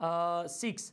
6,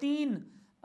3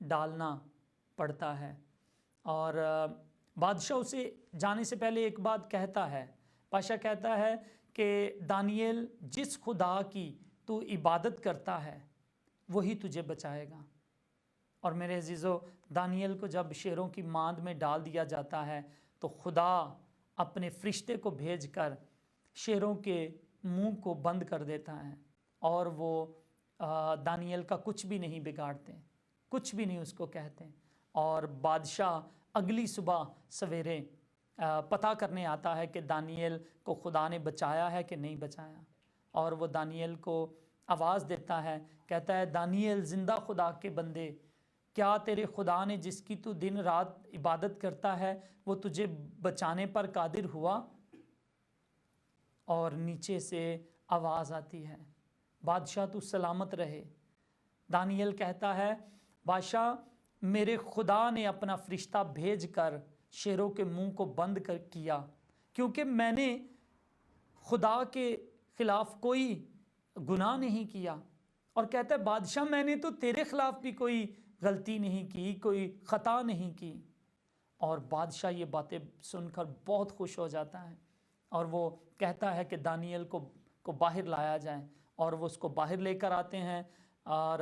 ڈالنا پڑتا ہے۔ اور بادشاہ اسے جانے سے پہلے ایک بات کہتا ہے، بادشاہ کہتا ہے کہ دانیل، جس خدا کی تو عبادت کرتا ہے وہی تجھے بچائے گا۔ اور میرے عزیزو، دانیل کو جب شیروں کی ماند میں ڈال دیا جاتا ہے تو خدا اپنے فرشتے کو بھیج کر شیروں کے منہ کو بند کر دیتا ہے، اور وہ دانیل کا کچھ بھی نہیں بگاڑتے، کچھ بھی نہیں اس کو کہتے۔ اور بادشاہ اگلی صبح سویرے پتہ کرنے آتا ہے کہ دانیل کو خدا نے بچایا ہے کہ نہیں بچایا، اور وہ دانیل کو آواز دیتا ہے، کہتا ہے، دانیل زندہ خدا کے بندے، کیا تیرے خدا نے جس کی تو دن رات عبادت کرتا ہے وہ تجھے بچانے پر قادر ہوا؟ اور نیچے سے آواز آتی ہے، بادشاہ تو سلامت رہے۔ دانیل کہتا ہے، بادشاہ میرے خدا نے اپنا فرشتہ بھیج کر شیروں کے منہ کو بند کیا، کیونکہ میں نے خدا کے خلاف کوئی گناہ نہیں کیا۔ اور کہتا ہے، بادشاہ میں نے تو تیرے خلاف بھی کوئی غلطی نہیں کی، کوئی خطا نہیں کی۔ اور بادشاہ یہ باتیں سن کر بہت خوش ہو جاتا ہے، اور وہ کہتا ہے کہ دانیل کو باہر لایا جائے، اور وہ اس کو باہر لے کر آتے ہیں، اور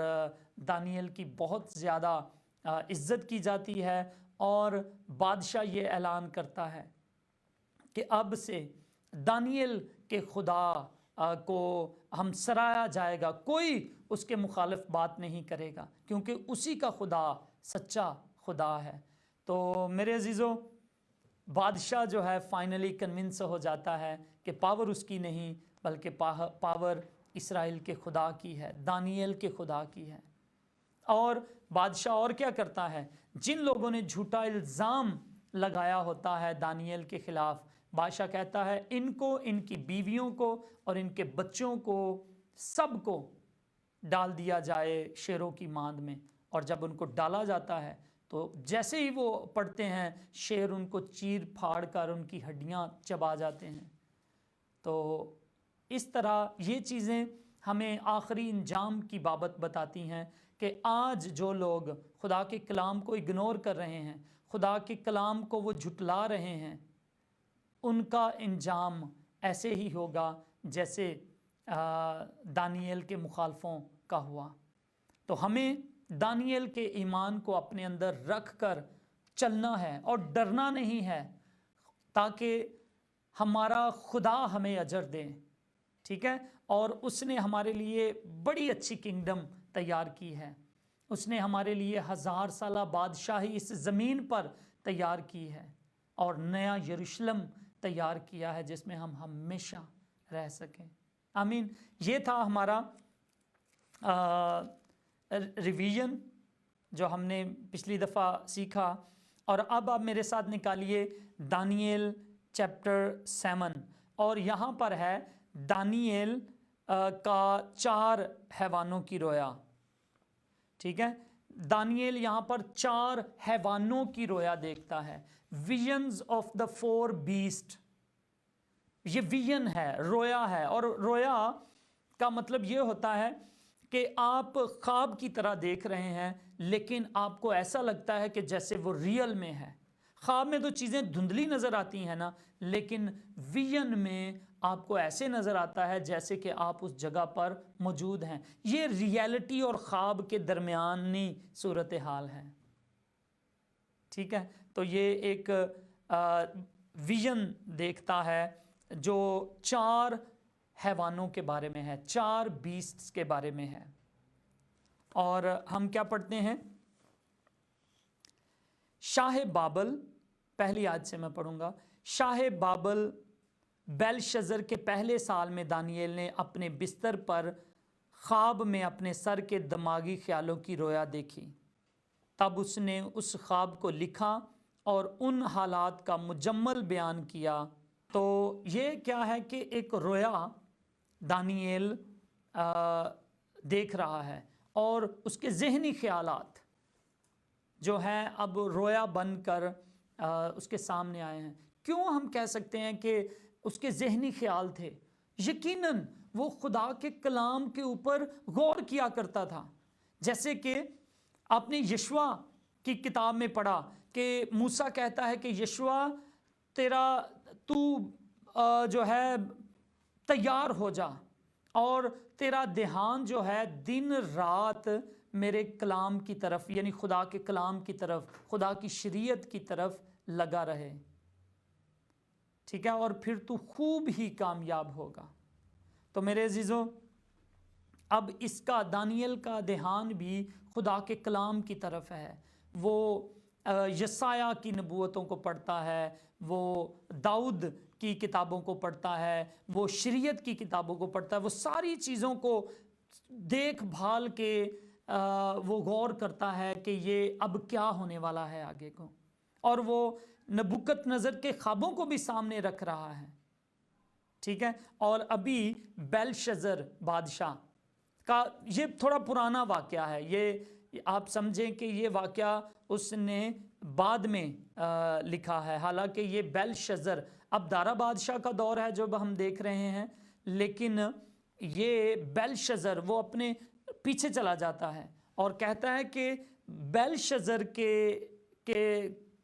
دانیل کی بہت زیادہ عزت کی جاتی ہے، اور بادشاہ یہ اعلان کرتا ہے کہ اب سے دانیل کے خدا کو ہم سرایا جائے گا، کوئی اس کے مخالف بات نہیں کرے گا، کیونکہ اسی کا خدا سچا خدا ہے۔ تو میرے عزیزو، بادشاہ جو ہے فائنلی کنونس ہو جاتا ہے کہ پاور اس کی نہیں بلکہ پاور اسرائیل کے خدا کی ہے، دانیل کے خدا کی ہے۔ اور بادشاہ اور کیا کرتا ہے، جن لوگوں نے جھوٹا الزام لگایا ہوتا ہے دانیل کے خلاف، بادشاہ کہتا ہے ان کو، ان کی بیویوں کو اور ان کے بچوں کو، سب کو ڈال دیا جائے شیروں کی ماند میں۔ اور جب ان کو ڈالا جاتا ہے تو جیسے ہی وہ پڑتے ہیں، شیر ان کو چیر پھاڑ کر ان کی ہڈیاں چبا جاتے ہیں۔ تو اس طرح یہ چیزیں ہمیں آخری انجام کی بابت بتاتی ہیں کہ آج جو لوگ خدا کے کلام کو اگنور کر رہے ہیں، خدا کے کلام کو وہ جھٹلا رہے ہیں، ان کا انجام ایسے ہی ہوگا جیسے دانیل کے مخالفوں کا ہوا۔ تو ہمیں دانیل کے ایمان کو اپنے اندر رکھ کر چلنا ہے اور ڈرنا نہیں ہے، تاکہ ہمارا خدا ہمیں اجر دے، ٹھیک ہے؟ اور اس نے ہمارے لیے بڑی اچھی کنگڈم تیار کی ہے، اس نے ہمارے لیے 1000 سالہ بادشاہی اس زمین پر تیار کی ہے، اور نیا یروشلم تیار کیا ہے جس میں ہم ہمیشہ رہ سکیں۔ آمین۔ یہ تھا ہمارا ریویژن جو ہم نے پچھلی دفعہ سیکھا، اور اب آپ میرے ساتھ نکالیے دانیل چیپٹر 7، اور یہاں پر ہے دانیل کا 4 حیوانوں کی رویا، ٹھیک ہے؟ دانیل یہاں پر 4 حیوانوں کی رویا دیکھتا ہے، ویژنز آف دا 4 بیسٹ۔ یہ ویژن ہے، رویا ہے، اور رویا کا مطلب یہ ہوتا ہے کہ آپ خواب کی طرح دیکھ رہے ہیں، لیکن آپ کو ایسا لگتا ہے کہ جیسے وہ ریئل میں ہے۔ خواب میں تو چیزیں دھندلی نظر آتی ہیں نا، لیکن ویژن میں آپ کو ایسے نظر آتا ہے جیسے کہ آپ اس جگہ پر موجود ہیں۔ یہ ریئلٹی اور خواب کے درمیانی صورتحال ہے، ٹھیک ہے؟ تو یہ ایک ویژن دیکھتا ہے جو 4 حیوانوں کے بارے میں ہے، 4 بیسٹس کے بارے میں ہے۔ اور ہم کیا پڑھتے ہیں؟ شاہ بابل، پہلی آیت سے میں پڑھوں گا۔ شاہ بابل بیلشزر کے پہلے سال میں دانیل نے اپنے بستر پر خواب میں اپنے سر کے دماغی خیالوں کی رویا دیکھی۔ تب اس نے اس خواب کو لکھا اور ان حالات کا مجمل بیان کیا۔ تو یہ کیا ہے کہ ایک رویا دانیل دیکھ رہا ہے، اور اس کے ذہنی خیالات جو ہیں اب رویا بن کر اس کے سامنے آئے ہیں۔ کیوں ہم کہہ سکتے ہیں کہ اس کے ذہنی خیال تھے؟ یقیناً وہ خدا کے کلام کے اوپر غور کیا کرتا تھا، جیسے کہ آپ نے یشوع کی کتاب میں پڑھا کہ موسیٰ کہتا ہے کہ یشوع تو جو ہے تیار ہو جا، اور تیرا دھیان جو ہے دن رات میرے کلام کی طرف، یعنی خدا کے کلام کی طرف، خدا کی شریعت کی طرف لگا رہے، ٹھیک ہے، اور پھر تو خوب ہی کامیاب ہوگا۔ تو میرے عزیزوں، اب اس کا دانیل کا دھیان بھی خدا کے کلام کی طرف ہے۔ وہ یسایہ کی نبوتوں کو پڑھتا ہے، وہ داؤد کی کتابوں کو پڑھتا ہے، وہ شریعت کی کتابوں کو پڑھتا ہے، وہ ساری چیزوں کو دیکھ بھال کے وہ غور کرتا ہے کہ یہ اب کیا ہونے والا ہے آگے کو، اور وہ نبوکت نظر کے خوابوں کو بھی سامنے رکھ رہا ہے، ٹھیک ہے۔ اور ابھی بیلشزر بادشاہ کا یہ تھوڑا پرانا واقعہ ہے، یہ آپ سمجھیں کہ یہ واقعہ اس نے بعد میں لکھا ہے، حالانکہ یہ بیلشزر اب دارا بادشاہ کا دور ہے جو ہم دیکھ رہے ہیں، لیکن یہ بیلشزر وہ اپنے پیچھے چلا جاتا ہے اور کہتا ہے کہ بیلشزر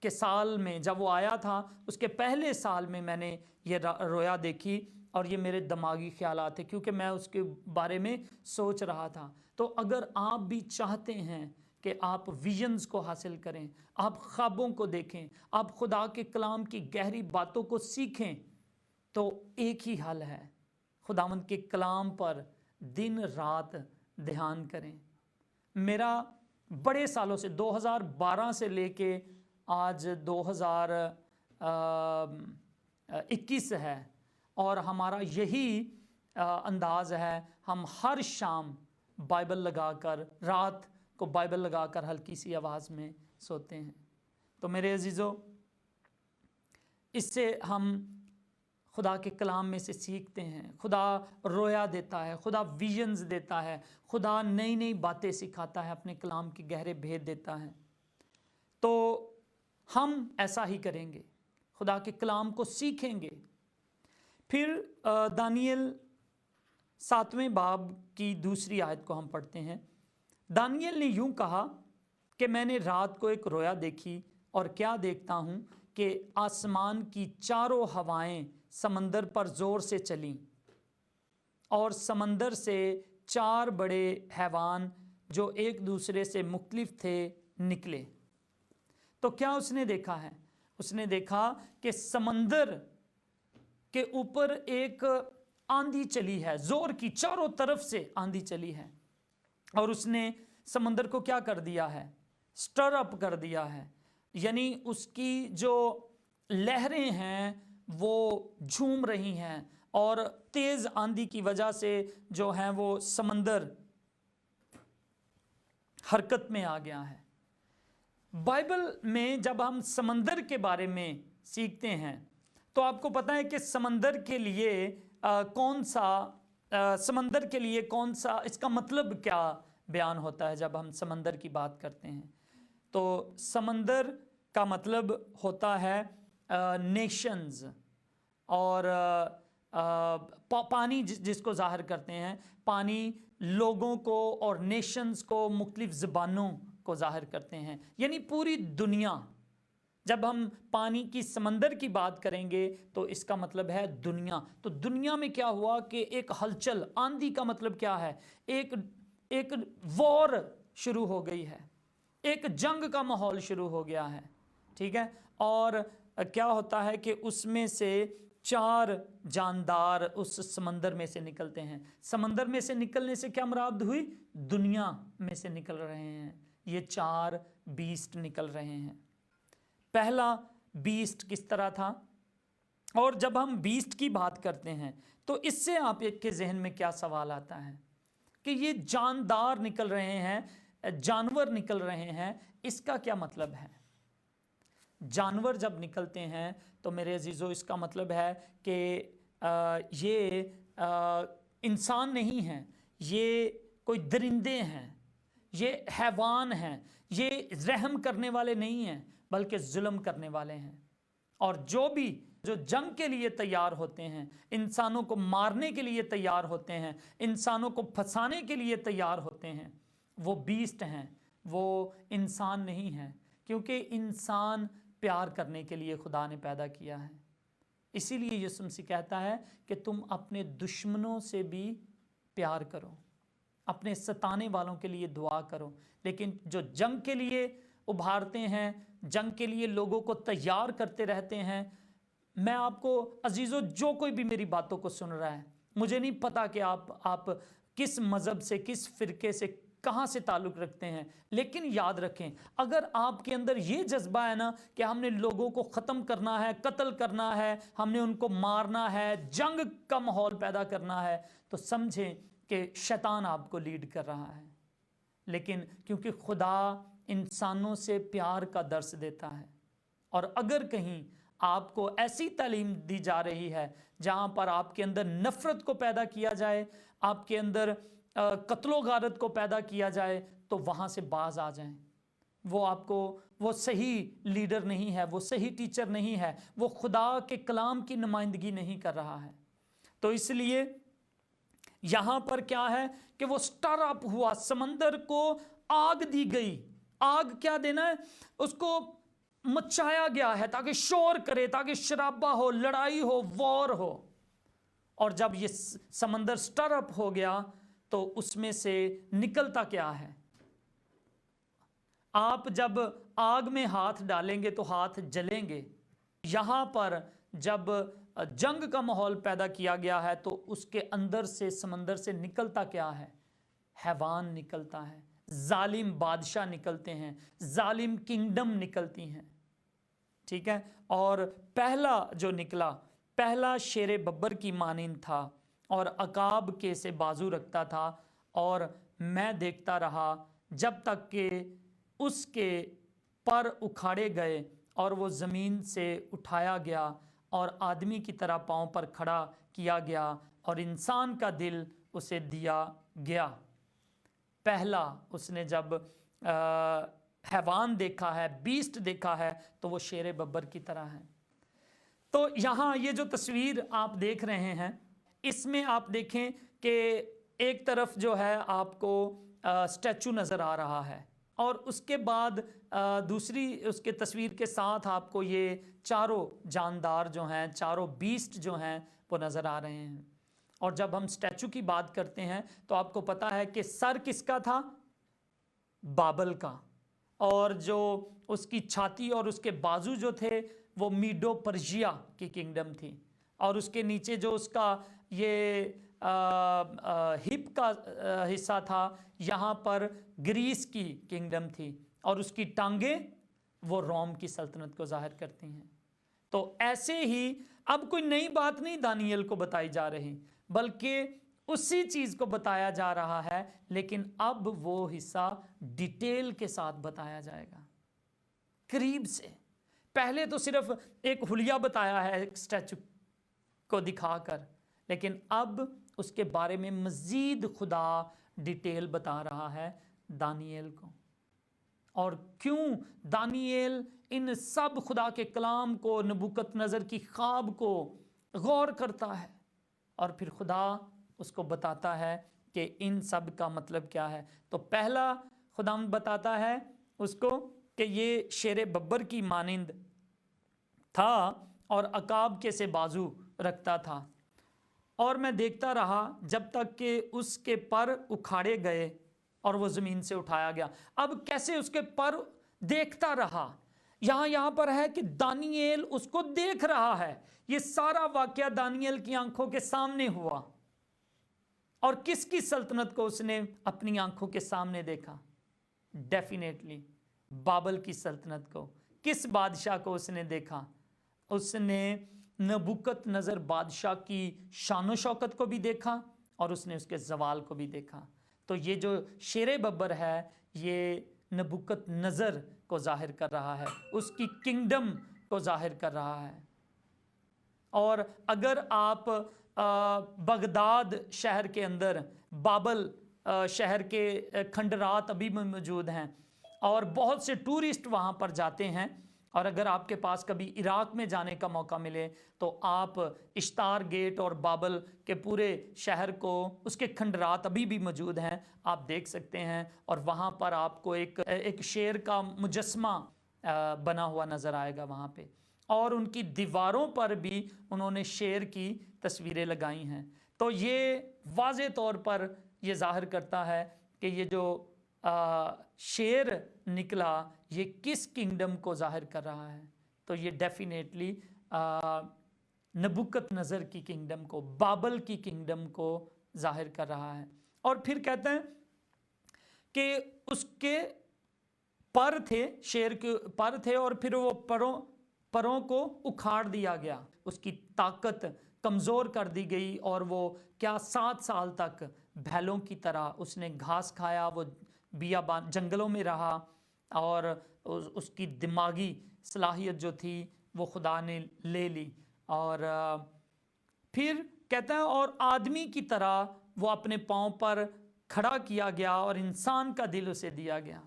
کے سال میں جب وہ آیا تھا، اس کے پہلے سال میں میں نے یہ رویا دیکھی، اور یہ میرے دماغی خیالات تھے کیونکہ میں اس کے بارے میں سوچ رہا تھا۔ تو اگر آپ بھی چاہتے ہیں کہ آپ ویژنز کو حاصل کریں، آپ خوابوں کو دیکھیں، آپ خدا کے کلام کی گہری باتوں کو سیکھیں، تو ایک ہی حل ہے، خداوند کے کلام پر دن رات دھیان کریں۔ میرا بڑے سالوں سے 2012 سے لے کے آج 2021 ہے، اور ہمارا یہی انداز ہے، ہم ہر شام بائبل لگا کر، رات کو بائبل لگا کر ہلکی سی آواز میں سوتے ہیں۔ تو میرے عزیزو، اس سے ہم خدا کے کلام میں سے سیکھتے ہیں، خدا رویا دیتا ہے، خدا ویژنز دیتا ہے، خدا نئی نئی باتیں سکھاتا ہے، اپنے کلام کے گہرے بھید دیتا ہے۔ تو ہم ایسا ہی کریں گے، خدا کے کلام کو سیکھیں گے۔ پھر دانیل 7ویں باب کی دوسری آیت کو ہم پڑھتے ہیں۔ دانیل نے یوں کہا کہ میں نے رات کو ایک رویا دیکھی، اور کیا دیکھتا ہوں کہ آسمان کی چاروں ہوائیں سمندر پر زور سے چلیں، اور سمندر سے 4 بڑے حیوان جو ایک دوسرے سے مختلف تھے نکلے۔ تو کیا اس نے دیکھا ہے؟ اس نے دیکھا کہ سمندر کے اوپر ایک آندھی چلی ہے، زور کی، چاروں طرف سے آندھی چلی ہے، اور اس نے سمندر کو کیا کر دیا ہے؟ سٹر اپ کر دیا ہے، یعنی اس کی جو لہریں ہیں وہ جھوم رہی ہیں، اور تیز آندھی کی وجہ سے جو ہیں وہ سمندر حرکت میں آ گیا ہے۔ بائبل میں جب ہم سمندر کے بارے میں سیکھتے ہیں تو آپ کو پتہ ہے کہ سمندر کے لیے کون سا اس کا مطلب کیا بیان ہوتا ہے۔ جب ہم سمندر کی بات کرتے ہیں تو سمندر کا مطلب ہوتا ہے نیشنز، اور پانی جس کو ظاہر کرتے ہیں، پانی لوگوں کو اور نیشنز کو، مختلف زبانوں کو ظاہر کرتے ہیں، یعنی پوری دنیا۔ جب ہم پانی کی، سمندر کی بات کریں گے تو اس کا مطلب ہے دنیا۔ تو دنیا میں کیا ہوا کہ ایک ہلچل، آندھی کا مطلب کیا ہے؟ ایک وار شروع ہو گئی ہے، ایک جنگ کا ماحول شروع ہو گیا ہے، ٹھیک ہے۔ اور کیا ہوتا ہے کہ اس میں سے 4 جاندار اس سمندر میں سے نکلتے ہیں۔ سمندر میں سے نکلنے سے کیا مراد ہوئی؟ دنیا میں سے نکل رہے ہیں، یہ 4 بیسٹ نکل رہے ہیں۔ پہلا بیسٹ کس طرح تھا؟ اور جب ہم بیسٹ کی بات کرتے ہیں تو اس سے آپ کے ذہن میں کیا سوال آتا ہے کہ یہ جاندار نکل رہے ہیں، جانور نکل رہے ہیں، اس کا کیا مطلب ہے؟ جانور جب نکلتے ہیں تو میرے عزیزو اس کا مطلب ہے کہ یہ انسان نہیں ہیں، یہ کوئی درندے ہیں، یہ حیوان ہیں، یہ رحم کرنے والے نہیں ہیں بلکہ ظلم کرنے والے ہیں۔ اور جو جنگ کے لیے تیار ہوتے ہیں، انسانوں کو مارنے کے لیے تیار ہوتے ہیں، انسانوں کو پھنسانے کے لیے تیار ہوتے ہیں، وہ بیسٹ ہیں وہ انسان نہیں ہے، کیونکہ انسان پیار کرنے کے لیے خدا نے پیدا کیا ہے۔ اسی لیے یسوع مسیح کہتا ہے کہ تم اپنے دشمنوں سے بھی پیار کرو، اپنے ستانے والوں کے لیے دعا کرو۔ لیکن جو جنگ کے لیے ابھارتے ہیں، جنگ کے لیے لوگوں کو تیار کرتے رہتے ہیں، میں آپ کو عزیزو، جو کوئی بھی میری باتوں کو سن رہا ہے، مجھے نہیں پتا کہ آپ کس مذہب سے، کس فرقے سے، کہاں سے تعلق رکھتے ہیں، لیکن یاد رکھیں، اگر آپ کے اندر یہ جذبہ ہے نا کہ ہم نے لوگوں کو ختم کرنا ہے، قتل کرنا ہے، ہم نے ان کو مارنا ہے، جنگ کا ماحول پیدا کرنا ہے، تو سمجھیں کہ شیطان آپ کو لیڈ کر رہا ہے۔ لیکن کیونکہ خدا انسانوں سے پیار کا درس دیتا ہے، اور اگر کہیں آپ کو ایسی تعلیم دی جا رہی ہے جہاں پر آپ کے اندر نفرت کو پیدا کیا جائے، آپ کے اندر قتل و غارت کو پیدا کیا جائے، تو وہاں سے باز آ جائیں۔ وہ صحیح لیڈر نہیں ہے، وہ صحیح ٹیچر نہیں ہے، وہ خدا کے کلام کی نمائندگی نہیں کر رہا ہے۔ تو اس لیے یہاں پر کیا ہے کہ وہ سٹر اپ ہوا، سمندر کو آگ دی گئی۔ آگ کیا دینا ہے؟ اس کو مچایا گیا ہے تاکہ شور کرے، تاکہ شرابہ ہو، لڑائی ہو، وار ہو۔ اور جب یہ سمندر سٹر اپ ہو گیا تو اس میں سے نکلتا کیا ہے؟ آپ جب آگ میں ہاتھ ڈالیں گے تو ہاتھ جلیں گے۔ یہاں پر جب جنگ کا ماحول پیدا کیا گیا ہے تو اس کے اندر سے، سمندر سے نکلتا کیا ہے؟ حیوان نکلتا ہے، ظالم بادشاہ نکلتے ہیں، ظالم کنگڈم نکلتی ہیں، ٹھیک ہے۔ اور پہلا جو نکلا، پہلا شیر ببر کی مانند تھا اور عقاب کے سے بازو رکھتا تھا، اور میں دیکھتا رہا جب تک کہ اس کے پر اکھاڑے گئے اور وہ زمین سے اٹھایا گیا اور آدمی کی طرح پاؤں پر کھڑا کیا گیا اور انسان کا دل اسے دیا گیا۔ پہلا اس نے جب حیوان دیکھا ہے، بیسٹ دیکھا ہے، تو وہ شیر ببر کی طرح ہے۔ تو یہاں یہ جو تصویر آپ دیکھ رہے ہیں، اس میں آپ دیکھیں کہ ایک طرف جو ہے آپ کو اسٹیچو نظر آ رہا ہے، اور اس کے بعد دوسری اس کے تصویر کے ساتھ آپ کو یہ چاروں جاندار جو ہیں، چاروں بیسٹ جو ہیں وہ نظر آ رہے ہیں۔ اور جب ہم اسٹیچو کی بات کرتے ہیں تو آپ کو پتا ہے کہ سر کس کا تھا؟ بابل کا، اور جو اس کی چھاتی اور اس کے بازو جو تھے وہ میڈو پرشیا کی کنگڈم تھی، اور اس کے نیچے جو اس کا یہ ہپ کا حصہ تھا، یہاں پر گریس کی کنگڈم تھی، اور اس کی ٹانگیں وہ روم کی سلطنت کو ظاہر کرتی ہیں۔ تو ایسے ہی اب کوئی نئی بات نہیں دانیل کو بتائی جا رہی، بلکہ اسی چیز کو بتایا جا رہا ہے، لیکن اب وہ حصہ ڈیٹیل کے ساتھ بتایا جائے گا، قریب سے۔ پہلے تو صرف ایک حلیہ بتایا ہے ایک اسٹیچو کو دکھا کر، لیکن اب اس کے بارے میں مزید خدا ڈیٹیل بتا رہا ہے دانیل کو۔ اور کیوں دانیل ان سب خدا کے کلام کو، نبوکت نظر کی خواب کو غور کرتا ہے، اور پھر خدا اس کو بتاتا ہے کہ ان سب کا مطلب کیا ہے۔ تو پہلا خدا بتاتا ہے اس کو کہ یہ شیر ببر کی مانند تھا اور عقاب کے سے بازو رکھتا تھا، اور میں دیکھتا رہا جب تک کہ اس کے پر اکھاڑے گئے اور وہ زمین سے اٹھایا گیا۔ اب کیسے اس کے پر دیکھتا رہا؟ یہاں پر ہے کہ دانیل اس کو دیکھ رہا ہے۔ یہ سارا واقعہ دانیل کی آنکھوں کے سامنے ہوا، اور کس کی سلطنت کو اس نے اپنی آنکھوں کے سامنے دیکھا؟ ڈیفینیٹلی بابل کی سلطنت کو۔ کس بادشاہ کو اس نے دیکھا؟ اس نے نبوکت نظر بادشاہ کی شان و شوکت کو بھی دیکھا، اور اس نے اس کے زوال کو بھی دیکھا۔ تو یہ جو شیر ببر ہے یہ نبوکت نظر کو ظاہر کر رہا ہے، اس کی کنگڈم کو ظاہر کر رہا ہے۔ اور اگر آپ بغداد شہر کے اندر بابل شہر کے کھنڈرات ابھی بھی موجود ہیں، اور بہت سے ٹورسٹ وہاں پر جاتے ہیں، اور اگر آپ کے پاس کبھی عراق میں جانے کا موقع ملے تو آپ اشتار گیٹ اور بابل کے پورے شہر کو، اس کے کھنڈرات ابھی بھی موجود ہیں، آپ دیکھ سکتے ہیں، اور وہاں پر آپ کو ایک شیر کا مجسمہ بنا ہوا نظر آئے گا وہاں پہ، اور ان کی دیواروں پر بھی انہوں نے شیر کی تصویریں لگائی ہیں۔ تو یہ واضح طور پر یہ ظاہر کرتا ہے کہ یہ جو شیر نکلا یہ کس کنگڈم کو ظاہر کر رہا ہے، تو یہ ڈیفینیٹلی نبوکت نظر کی کنگڈم کو، بابل کی کنگڈم کو ظاہر کر رہا ہے۔ اور پھر کہتے ہیں کہ اس کے پر تھے، شیر کے پر تھے، اور پھر وہ پروں کو اکھاڑ دیا گیا، اس کی طاقت کمزور کر دی گئی، اور وہ کیا 7 سال تک بھیلوں کی طرح اس نے گھاس کھایا، وہ بیابان جنگلوں میں رہا، اور اس کی دماغی صلاحیت جو تھی وہ خدا نے لے لی۔ اور پھر کہتا ہے اور آدمی کی طرح وہ اپنے پاؤں پر کھڑا کیا گیا، اور انسان کا دل اسے دیا گیا۔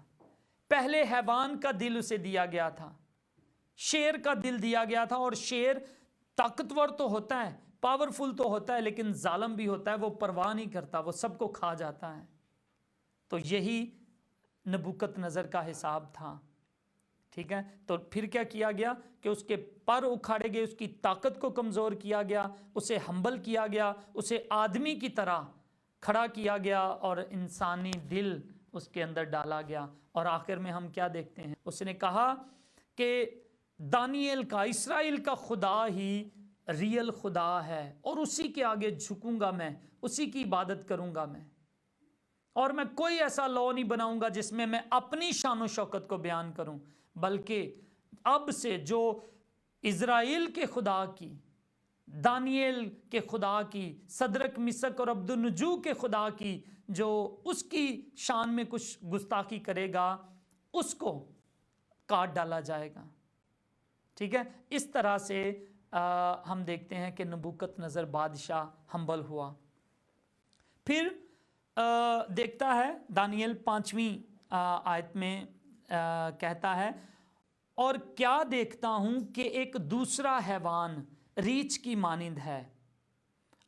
پہلے حیوان کا دل اسے دیا گیا تھا، شیر کا دل دیا گیا تھا، اور شیر طاقتور تو ہوتا ہے، پاورفل تو ہوتا ہے، لیکن ظالم بھی ہوتا ہے، وہ پرواہ نہیں کرتا، وہ سب کو کھا جاتا ہے۔ تو یہی نبوکت نظر کا حساب تھا، ٹھیک ہے۔ تو پھر کیا کیا گیا کہ اس کے پر اکھاڑے گئے، اس کی طاقت کو کمزور کیا گیا، اسے ہمبل کیا گیا، اسے آدمی کی طرح کھڑا کیا گیا، اور انسانی دل اس کے اندر ڈالا گیا۔ اور آخر میں ہم کیا دیکھتے ہیں، اس نے کہا کہ دانیل کا، اسرائیل کا خدا ہی ریئل خدا ہے، اور اسی کے آگے جھکوں گا میں، اسی کی عبادت کروں گا میں، اور میں کوئی ایسا لا نہیں بناؤں گا جس میں اپنی شان و شوکت کو بیان کروں، بلکہ اب سے جو اسرائیل کے خدا کی، دانیل کے خدا کی، صدرک مسک اور عبدالنجو کے خدا کی، جو اس کی شان میں کچھ گستاخی کرے گا اس کو کاٹ ڈالا جائے گا، ٹھیک ہے۔ اس طرح سے ہم دیکھتے ہیں کہ نبوکت نظر بادشاہ ہمبل ہوا۔ پھر دیکھتا ہے دانیل 5ویں آیت میں کہتا ہے اور کیا دیکھتا ہوں کہ ایک دوسرا حیوان ریچھ کی مانند ہے،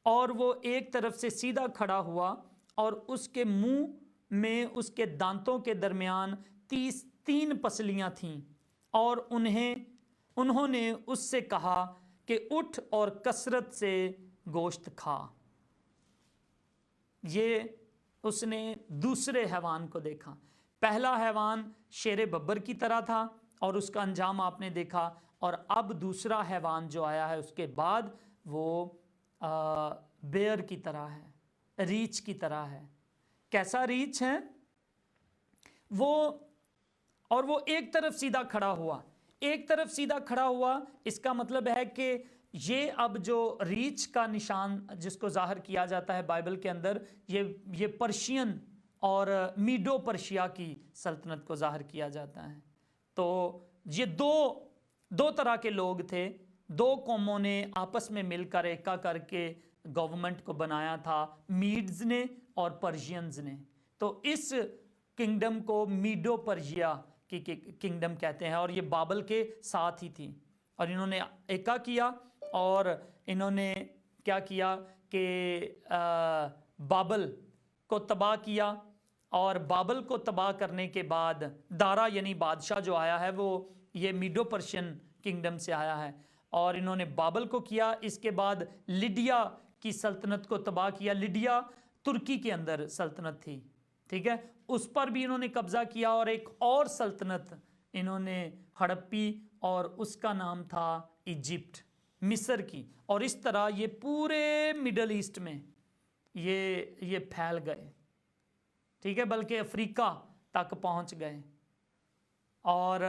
اور وہ ایک طرف سے سیدھا کھڑا ہوا، اور اس کے منہ میں اس کے دانتوں کے درمیان 3 پسلیاں تھیں، اور انہوں نے اس سے کہا کہ اٹھ اور کثرت سے گوشت کھا۔ یہ اس نے دوسرے حیوان کو دیکھا۔ پہلا حیوان شیر ببر کی طرح تھا، اور اس کا انجام آپ نے دیکھا، اور اب دوسرا حیوان جو آیا ہے اس کے بعد وہ بیئر کی طرح ہے، ریچھ کی طرح ہے۔ کیسا ریچھ ہے وہ ایک طرف سیدھا کھڑا ہوا، ایک طرف سیدھا کھڑا ہوا، اس کا مطلب ہے کہ یہ اب جو ریچھ کا نشان جس کو ظاہر کیا جاتا ہے بائبل کے اندر، یہ پرشین اور میڈو پرشیا کی سلطنت کو ظاہر کیا جاتا ہے۔ تو یہ دو طرح کے لوگ تھے، 2 قوموں نے آپس میں مل کر ایکا کر کے گورنمنٹ کو بنایا تھا، میڈز نے اور پرشینز نے۔ تو اس کنگڈم کو میڈو پرشیا کی کنگڈم کہتے ہیں، اور یہ بابل کے ساتھ ہی تھی، اور انہوں نے ایکا کیا، اور انہوں نے کیا کیا کہ بابل کو تباہ کیا، اور بابل کو تباہ کرنے کے بعد دارا یعنی بادشاہ جو آیا ہے وہ یہ میڈو پرشین کنگڈم سے آیا ہے، اور انہوں نے بابل کو کیا۔ اس کے بعد لیڈیا کی سلطنت کو تباہ کیا۔ لیڈیا ترکی کے اندر سلطنت تھی، ٹھیک ہے، اس پر بھی انہوں نے قبضہ کیا، اور ایک اور سلطنت انہوں نے ہڑپی، اور اس کا نام تھا ایجپٹ، مصر کی۔ اور اس طرح یہ پورے مڈل ایسٹ میں یہ پھیل گئے، ٹھیک ہے، بلکہ افریقہ تک پہنچ گئے، اور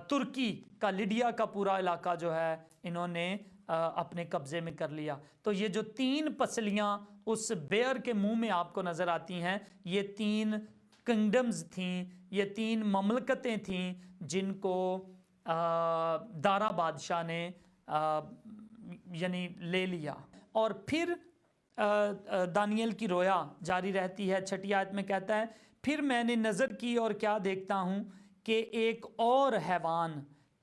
ترکی کا لیڈیا کا پورا علاقہ جو ہے انہوں نے اپنے قبضے میں کر لیا۔ تو یہ جو 3 پسلیاں اس بیئر کے منہ میں آپ کو نظر آتی ہیں، یہ 3 کنگڈمز تھیں، یہ 3 مملکتیں تھیں جن کو دارا بادشاہ نے یعنی لے لیا۔ اور پھر دانیل کی رویا جاری رہتی ہے۔ 6 آیت میں کہتا ہے پھر میں نے نظر کی اور کیا دیکھتا ہوں کہ ایک اور حیوان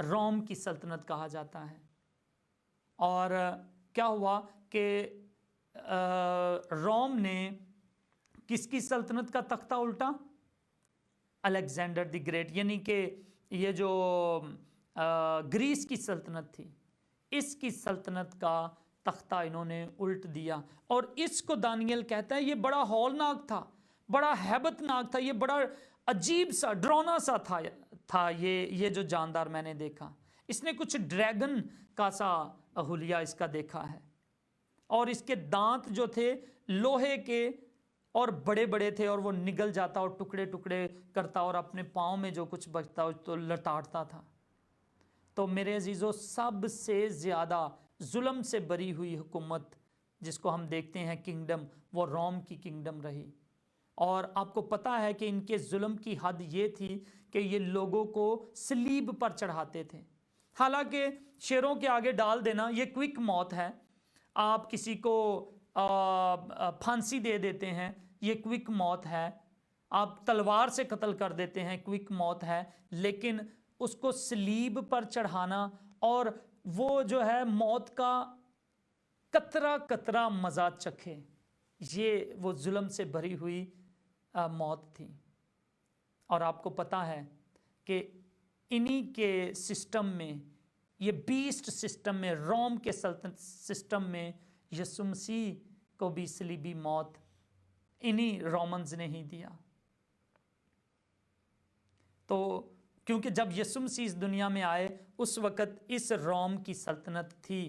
روم کی سلطنت کہا جاتا ہے۔ اور کیا ہوا کہ روم نے کس کی سلطنت کا تختہ الٹا؟ الیگزینڈر دی گریٹ، یعنی کہ یہ جو گریس کی سلطنت تھی، اس کی سلطنت کا تختہ انہوں نے الٹ دیا۔ اور اس کو دانیل کہتا ہے یہ بڑا ہولناک تھا، بڑا ہیبت ناک تھا، یہ بڑا عجیب سا ڈرونا سا تھا یہ جو جاندار میں نے دیکھا۔ اس نے کچھ ڈریگن کا سا حلیہ اس کا دیکھا ہے، اور اس کے دانت جو تھے لوہے کے اور بڑے بڑے تھے، اور وہ نگل جاتا اور ٹکڑے ٹکڑے کرتا، اور اپنے پاؤں میں جو کچھ بچتا تو لٹاڑتا تھا۔ تو میرے عزیزو، سب سے زیادہ ظلم سے بری ہوئی حکومت جس کو ہم دیکھتے ہیں کنگڈم، وہ روم کی کنگڈم رہی۔ اور آپ کو پتہ ہے کہ ان کے ظلم کی حد یہ تھی کہ یہ لوگوں کو صلیب پر چڑھاتے تھے۔ حالانکہ شیروں کے آگے ڈال دینا یہ کوئک موت ہے، آپ کسی کو پھانسی دے دیتے ہیں، یہ کوئک موت ہے، آپ تلوار سے قتل کر دیتے ہیں، کوئک موت ہے، لیکن اس کو صلیب پر چڑھانا اور وہ جو ہے موت کا قطرہ قطرہ مزہ چکھے، یہ وہ ظلم سے بھری ہوئی موت تھی۔ اور آپ کو پتہ ہے کہ انہی کے سسٹم میں، یہ بیسٹ سسٹم میں، روم کے سلطنت سسٹم میں، یسوع مسیح کو بھی صلیبی موت انہی رومنز نے ہی دیا۔ تو کیونکہ جب یسوع مسیح اس دنیا میں آئے اس وقت اس روم کی سلطنت تھی،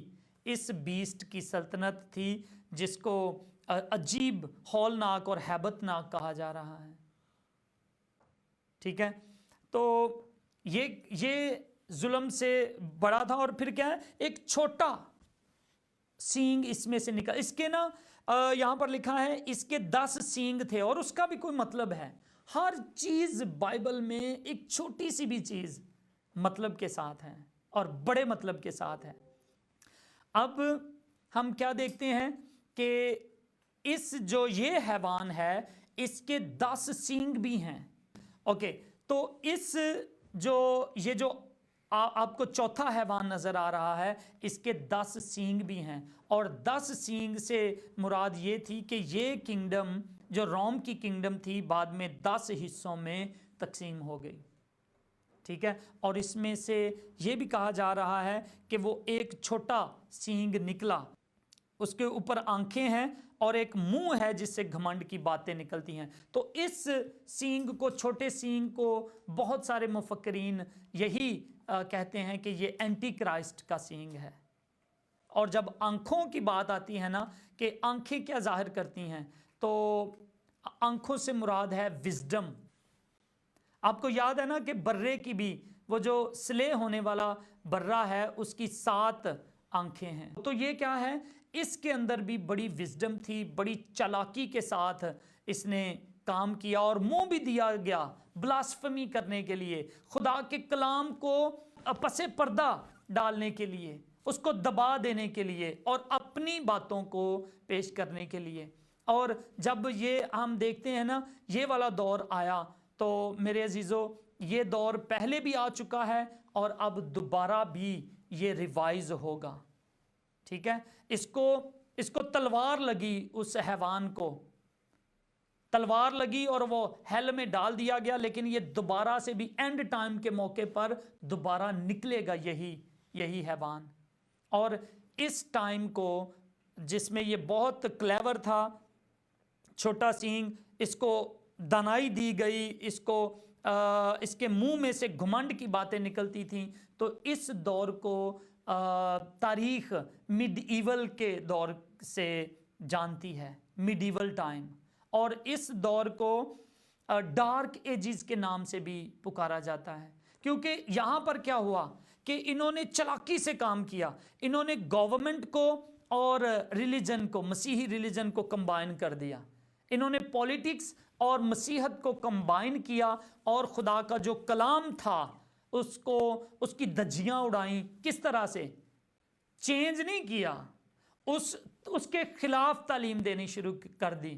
اس بیسٹ کی سلطنت تھی جس کو عجیب ہولناک اور ہیبت ناک کہا جا رہا ہے۔ ٹھیک ہے، تو یہ ظلم سے بڑا تھا۔ اور پھر کیا ہے، ایک چھوٹا سینگ اس میں سے نکل، اس کے نا یہاں پر لکھا ہے اس کے 10 سینگ تھے، اور اس کا بھی کوئی مطلب ہے۔ ہر چیز بائبل میں ایک چھوٹی سی بھی چیز مطلب کے ساتھ ہے اور بڑے مطلب کے ساتھ ہے۔ اب ہم کیا دیکھتے ہیں کہ اس جو یہ حیوان ہے اس کے 10 سینگ بھی ہیں۔ اوکے، تو اس یہ جو آپ کو چوتھا حیوان نظر آ رہا ہے، اس کے 10 سینگ بھی ہیں، اور 10 سینگ سے مراد یہ تھی کہ یہ کنگڈم جو روم کی کنگڈم تھی بعد میں 10 حصوں میں تقسیم ہو گئی۔ ٹھیک ہے، اور اس میں سے یہ بھی کہا جا رہا ہے کہ وہ ایک چھوٹا سینگ نکلا، اس کے اوپر آنکھیں ہیں اور ایک منہ ہے جس سے گھمنڈ کی باتیں نکلتی ہیں۔ تو اس سینگ کو، چھوٹے سینگ کو، بہت سارے مفکرین یہی کہتے ہیں کہ یہ اینٹی کرائسٹ کا سینگ ہے۔ اور جب آنکھوں کی بات آتی ہے نا کہ آنکھیں کیا ظاہر کرتی ہیں، تو آنکھوں سے مراد ہے وزڈم۔ آپ کو یاد ہے نا کہ برے کی بھی، وہ جو سلے ہونے والا برہ ہے اس کی 7 آنکھیں ہیں۔ تو یہ کیا ہے، اس کے اندر بھی بڑی وزڈم تھی، بڑی چالاکی کے ساتھ اس نے کام کیا، اور منہ بھی دیا گیا بلاسفمی کرنے کے لیے، خدا کے کلام کو پس پردہ ڈالنے کے لیے، اس کو دبا دینے کے لیے، اور اپنی باتوں کو پیش کرنے کے لیے۔ اور جب یہ ہم دیکھتے ہیں نا یہ والا دور آیا، تو میرے عزیزو یہ دور پہلے بھی آ چکا ہے اور اب دوبارہ بھی یہ ریوائز ہوگا۔ ٹھیک ہے، اس کو تلوار لگی، اس حیوان کو تلوار لگی اور وہ ہیل میں ڈال دیا گیا، لیکن یہ دوبارہ سے بھی اینڈ ٹائم کے موقع پر دوبارہ نکلے گا یہی حیوان۔ اور اس ٹائم کو جس میں یہ بہت کلیور تھا، چھوٹا سینگ، اس کو دانائی دی گئی، اس کے منہ میں سے گھمنڈ کی باتیں نکلتی تھیں، تو اس دور کو تاریخ مڈ ایول کے دور سے جانتی ہے، مڈ ایول ٹائم۔ اور اس دور کو ڈارک ایجز کے نام سے بھی پکارا جاتا ہے، کیونکہ یہاں پر کیا ہوا کہ انہوں نے چلاکی سے کام کیا، انہوں نے گورنمنٹ کو اور ریلیجن کو، مسیحی ریلیجن کو کمبائن کر دیا، انہوں نے پولیٹکس اور مسیحت کو کمبائن کیا، اور خدا کا جو کلام تھا اس کی دھجیاں اڑائیں۔ کس طرح سے؟ چینج نہیں کیا، اس کے خلاف تعلیم دینی شروع کر دی،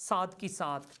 7:7,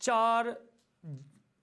4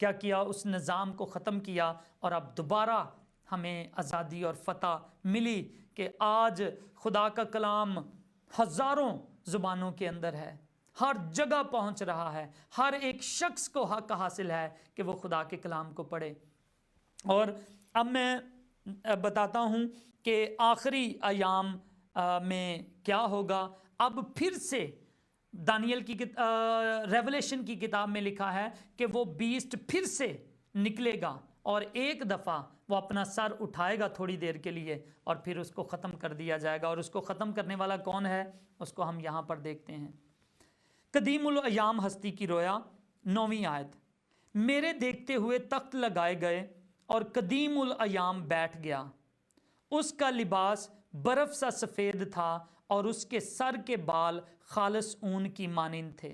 کیا کیا؟ اس نظام کو ختم کیا، اور اب دوبارہ ہمیں آزادی اور فتح ملی کہ آج خدا کا کلام ہزاروں زبانوں کے اندر ہے، ہر جگہ پہنچ رہا ہے، ہر ایک شخص کو حق حاصل ہے کہ وہ خدا کے کلام کو پڑھے۔ اور اب میں بتاتا ہوں کہ آخری ایام میں کیا ہوگا۔ اب پھر سے دانیل کی ریولیشن کی کتاب میں لکھا ہے کہ وہ بیسٹ پھر سے نکلے گا، اور ایک دفعہ وہ اپنا سر اٹھائے گا تھوڑی دیر کے لیے، اور پھر اس کو ختم کر دیا جائے گا۔ اور اس کو ختم کرنے والا کون ہے؟ اس کو ہم یہاں پر دیکھتے ہیں۔ قدیم الایام ہستی کی رویا، 9ویں آیت۔ میرے دیکھتے ہوئے تخت لگائے گئے اور قدیم الایام بیٹھ گیا، اس کا لباس برف سا سفید تھا اور اس کے سر کے بال خالص اون کی مانند تھے،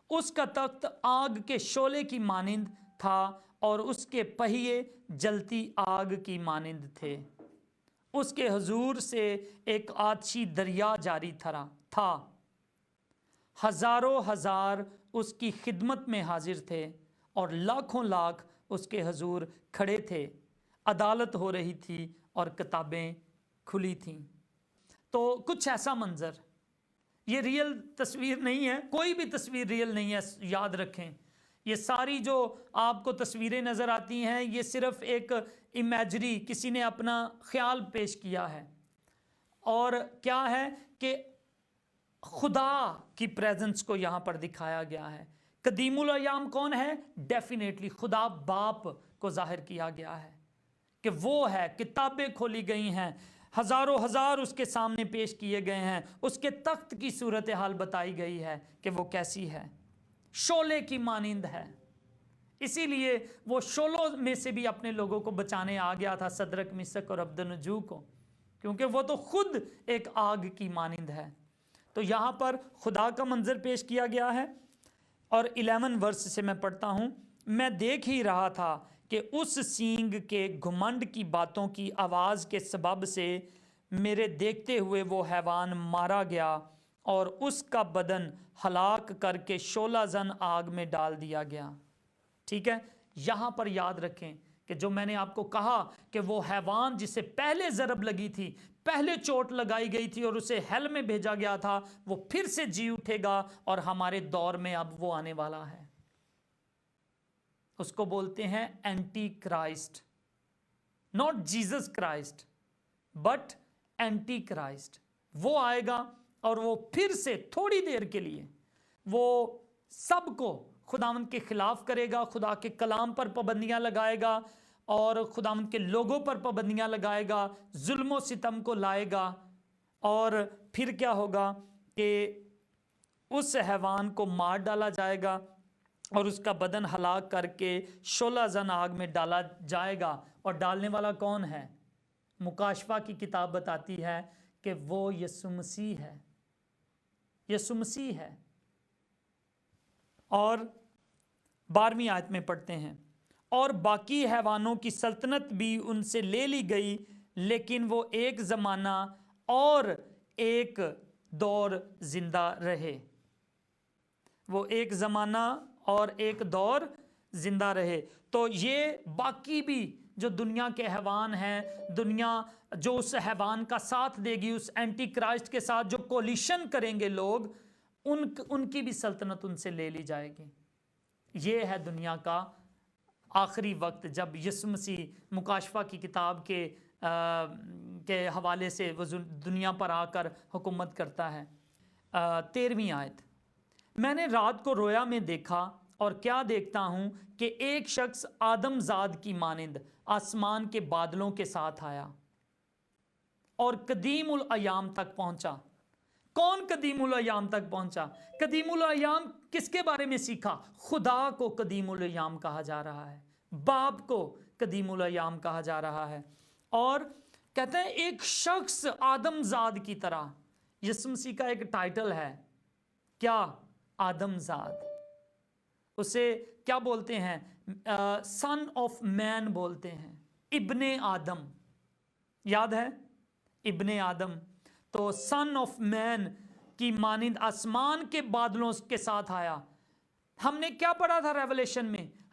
اس کا تخت آگ کے شعلے کی مانند تھا اور اس کے پہیے جلتی آگ کی مانند تھے، اس کے حضور سے ایک آتشی دریا جاری تھا، ہزاروں ہزار اس کی خدمت میں حاضر تھے اور لاکھوں لاکھ اس کے حضور کھڑے تھے، عدالت ہو رہی تھی اور کتابیں کھلی تھیں۔ تو کچھ ایسا منظر، یہ ریئل تصویر نہیں ہے، کوئی بھی تصویر ریئل نہیں ہے، یاد رکھیں۔ یہ ساری جو آپ کو تصویریں نظر آتی ہیں یہ صرف ایک امیجری، کسی نے اپنا خیال پیش کیا ہے۔ اور کیا ہے کہ خدا کی پریزنس کو یہاں پر دکھایا گیا ہے۔ قدیم الایام کون ہے؟ ڈیفینیٹلی خدا باپ کو ظاہر کیا گیا ہے کہ وہ ہے، کتابیں کھولی گئی ہیں، ہزاروں ہزار اس کے سامنے پیش کیے گئے ہیں، اس کے تخت کی صورتحال بتائی گئی ہے کہ وہ کیسی ہے، شعلے کی مانند ہے۔ اسی لیے وہ شعلوں میں سے بھی اپنے لوگوں کو بچانے آ گیا تھا، صدرک مسک اور عبدالنجو کو، کیونکہ وہ تو خود ایک آگ کی مانند ہے۔ تو یہاں پر خدا کا منظر پیش کیا گیا ہے۔ اور 11 ورس سے میں پڑھتا ہوں، میں دیکھ ہی رہا تھا کہ اس سینگ کے گھمنڈ کی باتوں کی آواز کے سبب سے میرے دیکھتے ہوئے وہ حیوان مارا گیا اور اس کا بدن ہلاک کر کے شعلہ زن آگ میں ڈال دیا گیا۔ ٹھیک ہے، یہاں پر یاد رکھیں کہ جو میں نے آپ کو کہا کہ وہ حیوان جسے پہلے ضرب لگی تھی، پہلے چوٹ لگائی گئی تھی اور اسے ہیل میں بھیجا گیا تھا، وہ پھر سے جی اٹھے گا اور ہمارے دور میں اب وہ آنے والا ہے۔ اس کو بولتے ہیں antichrist, not Jesus Christ but antichrist. وہ آئے گا اور وہ پھر سے تھوڑی دیر کے لیے وہ سب کو خداوند کے خلاف کرے گا، خدا کے کلام پر پابندیاں لگائے گا اور خداوند کے لوگوں پر پابندیاں لگائے گا، ظلم و ستم کو لائے گا، اور پھر کیا ہوگا کہ اس حیوان کو مار ڈالا جائے گا اور اس کا بدن ہلاک کر کے شعلہ زن آگ میں ڈالا جائے گا۔ اور ڈالنے والا کون ہے؟ مکاشفہ کی کتاب بتاتی ہے کہ وہ یسوع مسیح ہے، یسوع مسیح ہے۔ اور 12ویں آیت میں پڑھتے ہیں، اور باقی حیوانوں کی سلطنت بھی ان سے لے لی گئی، لیکن وہ ایک زمانہ اور ایک دور زندہ رہے، وہ ایک زمانہ اور ایک دور زندہ رہے۔ تو یہ باقی بھی جو دنیا کے حیوان ہیں، دنیا جو اس حیوان کا ساتھ دے گی، اس اینٹی کرائسٹ کے ساتھ جو کولیشن کریں گے لوگ، ان کی بھی سلطنت ان سے لے لی جائے گی۔ یہ ہے دنیا کا آخری وقت، جب یسوع مسیح مکاشفہ کی کتاب کے حوالے سے وہ دنیا پر آ کر حکومت کرتا ہے۔ 13ویں آیت، میں نے رات کو رویا میں دیکھا اور کیا دیکھتا ہوں کہ ایک شخص آدم زاد کی مانند آسمان کے بادلوں کے ساتھ آیا اور قدیم الایام تک پہنچا۔ کون قدیم الایام تک پہنچا؟ قدیم الایام کس کے بارے میں سیکھا؟ خدا کو قدیم الایام کہا جا رہا ہے، باپ کو قدیم الایام کہا جا رہا ہے۔ اور کہتے ہیں ایک شخص آدم زاد کی طرح، یسوع مسیح کا ایک ٹائٹل ہے، کیا؟ آدم زاد۔ اسے کیا بولتے ہیں؟ سن آف مین بولتے ہیں، ابن آدم، یاد ہے؟ ابن آدم۔ تو سن آف مین کی مانند آسمان کے بادلوں کے ساتھ آیا۔ ہم نے کیا پڑھا تھا ریولیشن میں؟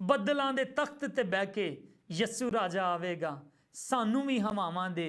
ਬੱਦਲਾਂ ਦੇ ਤਖਤ ਤੇ ਬਹਿ ਕੇ ਯਿਸੂ ਰਾਜਾ ਆਵੇਗਾ, ਸਾਨੂੰ ਵੀ ਹਵਾਵਾਂ ਦੇ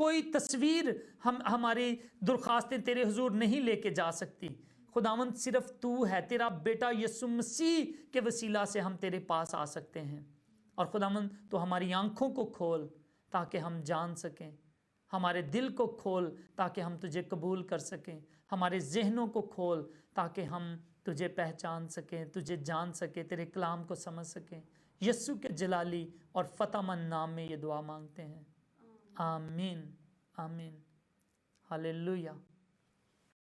کوئی تصویر ہماری درخواستیں تیرے حضور نہیں لے کے جا سکتی۔ خداوند صرف تو ہے، تیرا بیٹا یسوع مسیح کے وسیلہ سے ہم تیرے پاس آ سکتے ہیں۔ اور خداوند تو ہماری آنکھوں کو کھول تاکہ ہم جان سکیں، ہمارے دل کو کھول تاکہ ہم تجھے قبول کر سکیں، ہمارے ذہنوں کو کھول تاکہ ہم تجھے پہچان سکیں، تجھے جان سکیں، تیرے کلام کو سمجھ سکیں۔ یسوع کے جلالی اور فتح مند نام میں یہ دعا مانگتے ہیں، آمین آمین، ہاللیلویہ۔